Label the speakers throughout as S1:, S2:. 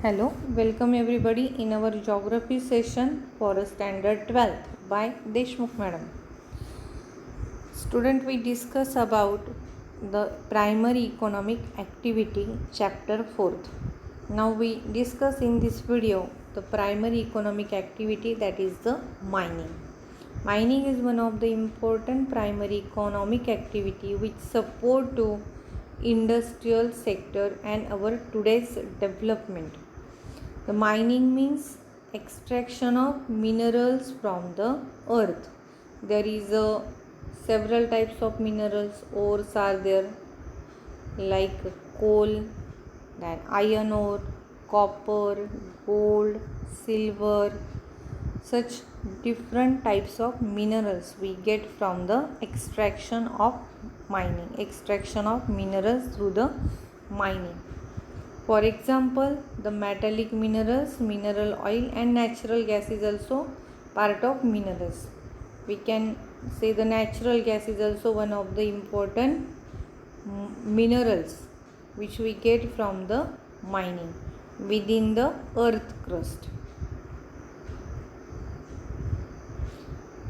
S1: Hello, welcome everybody in our geography session for standard 12th by Deshmukh Madam. Student, we discuss about the primary economic activity chapter 4th. Now we discuss in this video the primary economic activity, that is the mining. Mining is one of the important primary economic activity which support to industrial sector and our today's development. The mining means extraction of minerals from the earth. There is several types of minerals. Ores are there like coal, then iron ore, copper, gold, silver. Such different types of minerals we get from the extraction of minerals through the mining. For example, the metallic minerals, mineral oil and natural gas is also part of minerals. We can say the natural gas is also one of the important minerals which we get from the mining within the earth crust.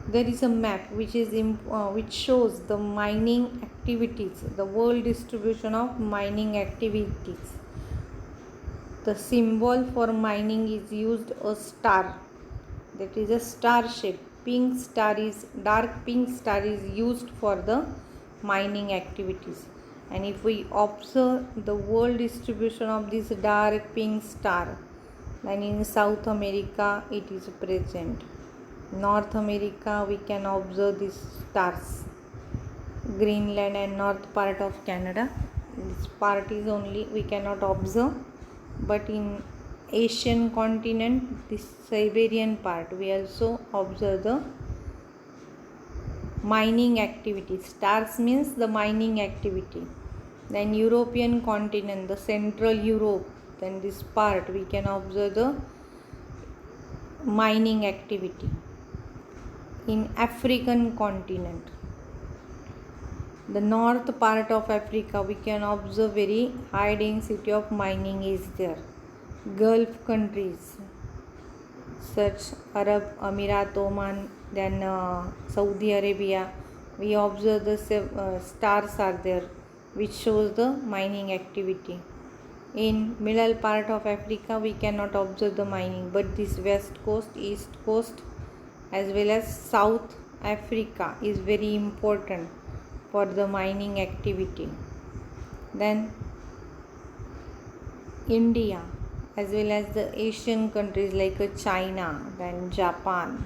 S1: There is a map which shows the mining activities, the world distribution of mining activities. The symbol for mining is used a star, that is a star shape. Dark pink star is used for the mining activities. And if we observe the world distribution of this dark pink star, then in South America it is present. North America we can observe these stars. Greenland and north part of Canada, this part is only we cannot observe. But in Asian continent, this Siberian part, we also observe the mining activity. Stars means the mining activity. Then European continent, the Central Europe, then this part we can observe the mining activity. In African continent, the north part of Africa, we can observe very high density of mining is there. Gulf countries such Arab Emirat, Oman, then Saudi Arabia, we observe the stars are there which shows the mining activity. In middle part of Africa we cannot observe the mining, but this west coast, east coast as well as South Africa is very important for the mining activity. Then India as well as the Asian countries like China, then Japan.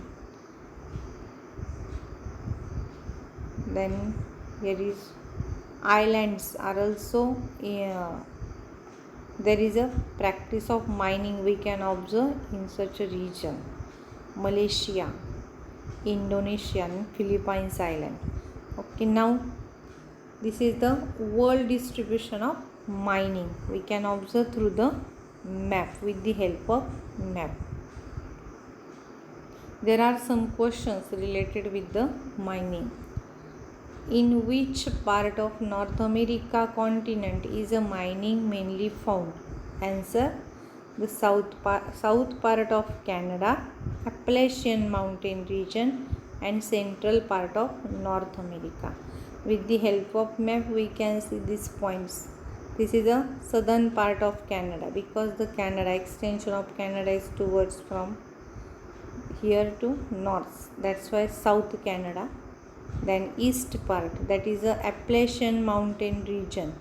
S1: Then here is islands are also there is a practice of mining we can observe in such a region. Malaysia, Indonesia and Philippines island. Okay, now this is the world distribution of mining. We can observe through the map with the help of map. There are some questions related with the mining. In which part of North America continent is a mining mainly found? Answer: the south part of Canada, Appalachian mountain region and central part of North America. With the help of map we can see these points. This is the southern part of Canada, because the Canada extension of Canada is towards from here to north, that's why South Canada. Then east part, that is the Appalachian mountain region,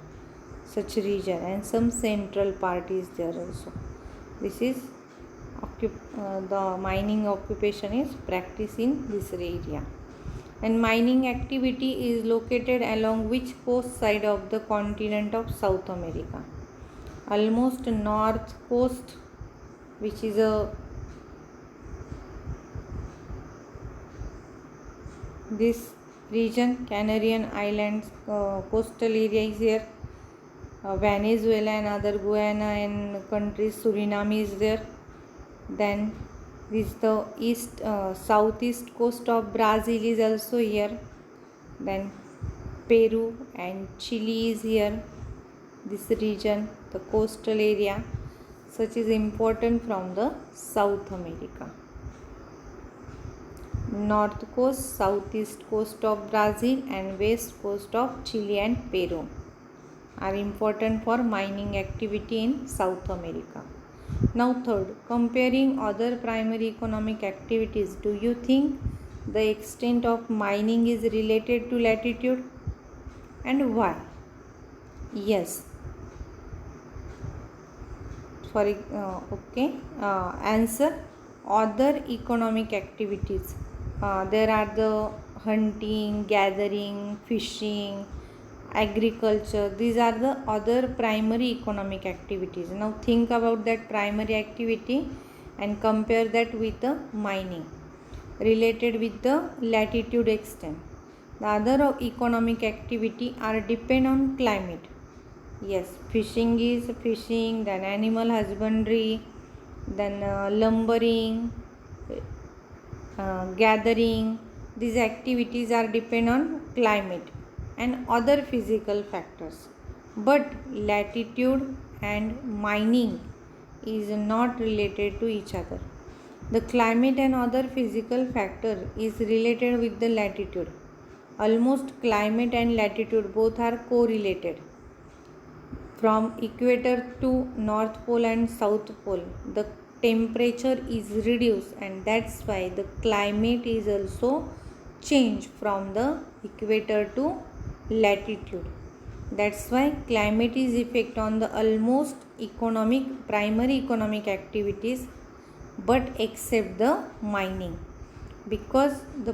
S1: such region, and some central part is there also. This is the mining occupation is practiced in this area. And mining activity is located along which coast side of the continent of South America? Almost north coast, which is this region, Canarian Islands coastal area is here. Venezuela and other Guyana and countries, Suriname is there. Then this the southeast coast of Brazil is also here. Then Peru and Chile is here. This region, the coastal area. such is important from the South America. North coast, southeast coast of Brazil and west coast of Chile and Peru are important for mining activity in South America. Now third, comparing other primary economic activities, do you think the extent of mining is related to latitude and why? Yes. Answer, other economic activities. There are the hunting, gathering, fishing, agriculture. These are the other primary economic activities. Now think about that primary activity and compare that with the mining related with the latitude extent. The other economic activity are depend on climate. Yes, fishing is fishing, then animal husbandry, then lumbering, gathering. These activities are depend on climate and other physical factors. But latitude and mining is not related to each other. The climate and other physical factor is related with the latitude. Almost climate and latitude both are correlated. From equator to North Pole and South Pole, the temperature is reduced, and that's why the climate is also changed from the equator to latitude. That's why climate is effect on the almost primary economic activities, but except the mining, because the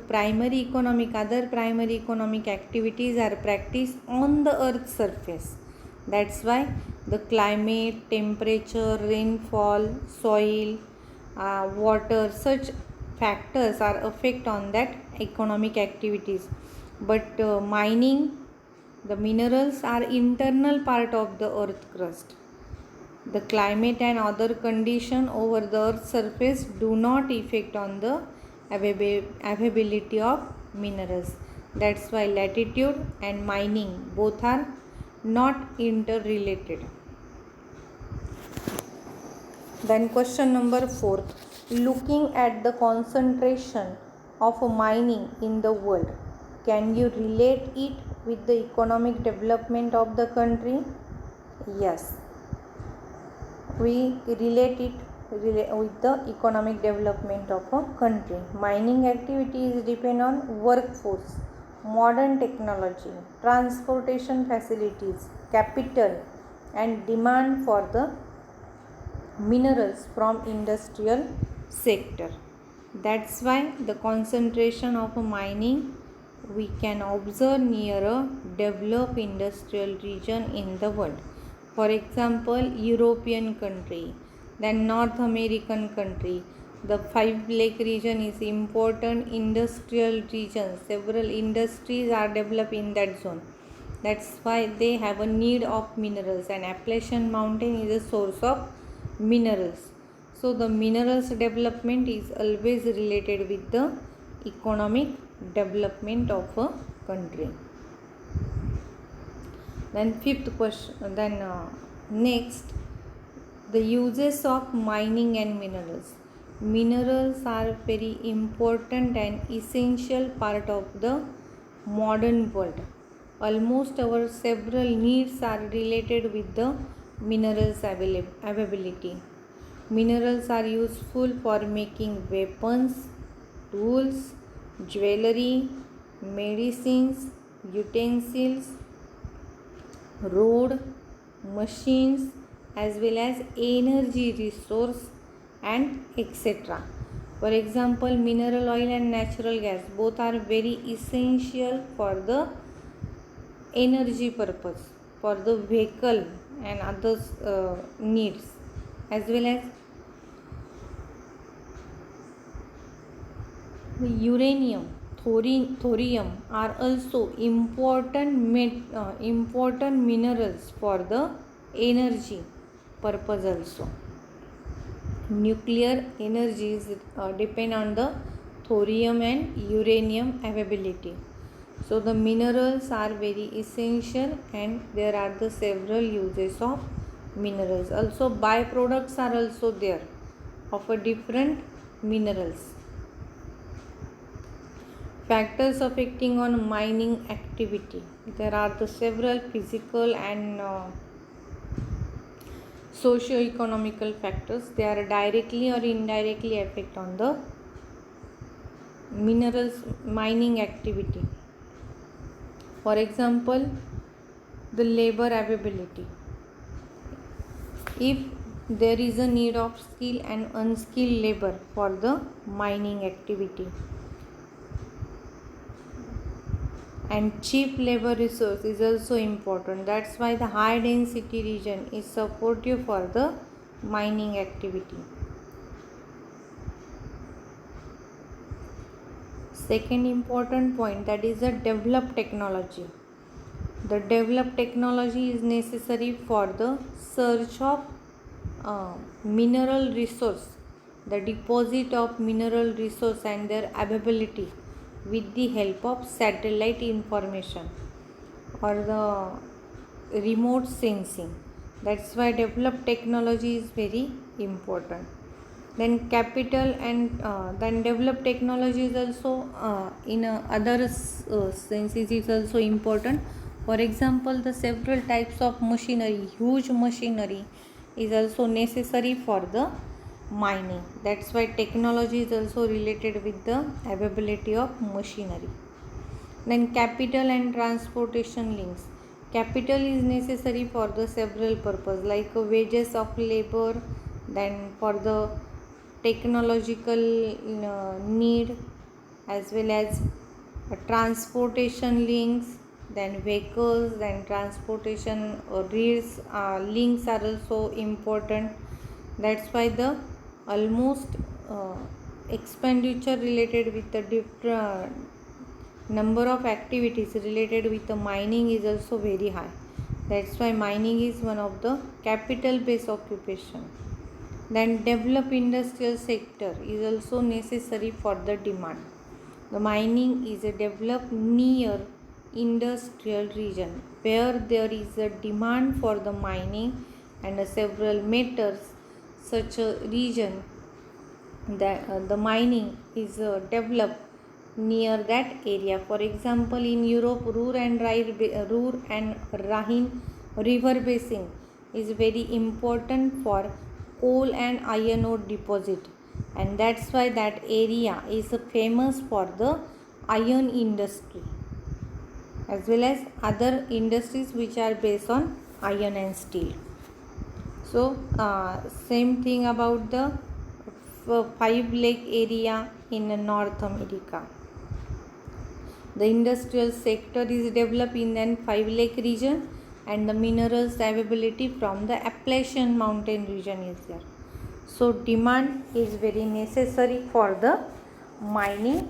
S1: other primary economic activities are practiced on the earth's surface. That's why the climate, temperature, rainfall, soil, water, such factors are effect on that economic activities. But mining, the minerals are internal part of the earth crust. The climate and other condition over the earth's surface do not affect on the availability of minerals. That's why latitude and mining both are not interrelated. Then question number 4. Looking at the concentration of mining in the world, can you relate it with the economic development of the country? Yes. We relate it with the economic development of a country. Mining activities depend on workforce, modern technology, transportation facilities, capital, and demand for the minerals from industrial sector. That's why the concentration of mining we can observe near a developed industrial region in the world. For example, European country, then North American country. The Five Lake region is important industrial region. Several industries are developed in that zone. That's why they have a need of minerals, and Appalachian Mountain is a source of minerals. So the minerals development is always related with the economic development of a country. Then fifth question, next, the uses of mining and minerals. Minerals are very important and essential part of the modern world. Almost our several needs are related with the minerals availability. Minerals are useful for making weapons, tools, jewelry, medicines, utensils, road, machines, as well as energy resource and etc. For example, mineral oil and natural gas both are very essential for the energy purpose, for the vehicle and others needs, as well as uranium, thorium are also important minerals for the energy purpose also. Nuclear energies depend on the thorium and uranium availability. So the minerals are very essential, and there are the several uses of minerals. Also byproducts are also there of a different minerals. Factors affecting on mining activity. There are the several physical and socio-economical factors. They are directly or indirectly affect on the minerals mining activity. For example, the labor availability. If there is a need of skilled and unskilled labor for the mining activity, and cheap labor resource is also important. That's why the high density region is supportive for the mining activity. Second important point, that is the developed technology. The developed technology is necessary for the search of mineral resource, the deposit of mineral resource and their availability with the help of satellite information or the remote sensing. That's why developed technology is very important. Then capital and then developed technology is also in other senses is also important. For example, the several types of machinery, huge machinery is also necessary for the mining. That's why technology is also related with the availability of machinery. Then capital and transportation links. Capital is necessary for the several purpose like wages of labor, then for the technological need, as well as transportation links, then vehicles, then transportation links are also important. That's why the almost expenditure related with the different number of activities related with the mining is also very high. That's why mining is one of the capital based occupation. Then develop industrial sector is also necessary for the demand. The mining is a developed near industrial region where there is a demand for the mining and several metals. Such a region that the mining is developed near that area. For example, in Europe, Ruhr and Rhine river basin is very important for coal and iron ore deposit, and that's why that area is famous for the iron industry as well as other industries which are based on iron and steel. So same thing about the Five Lake area in North America. The industrial sector is developed in the Five Lake region, and the minerals availability from the Appalachian mountain region is there. So demand is very necessary for the mining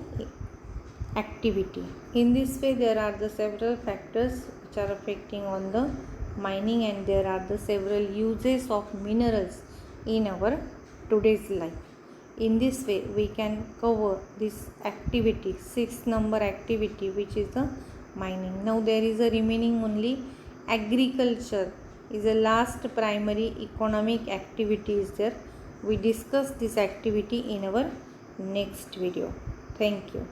S1: activity. In this way, there are the several factors which are affecting on the mining, and there are the several uses of minerals in our today's life. In this way, we can cover this activity, 6 number activity, which is the mining. Now there is a remaining only agriculture is the last primary economic activity is there. We discuss this activity in our next video. Thank you.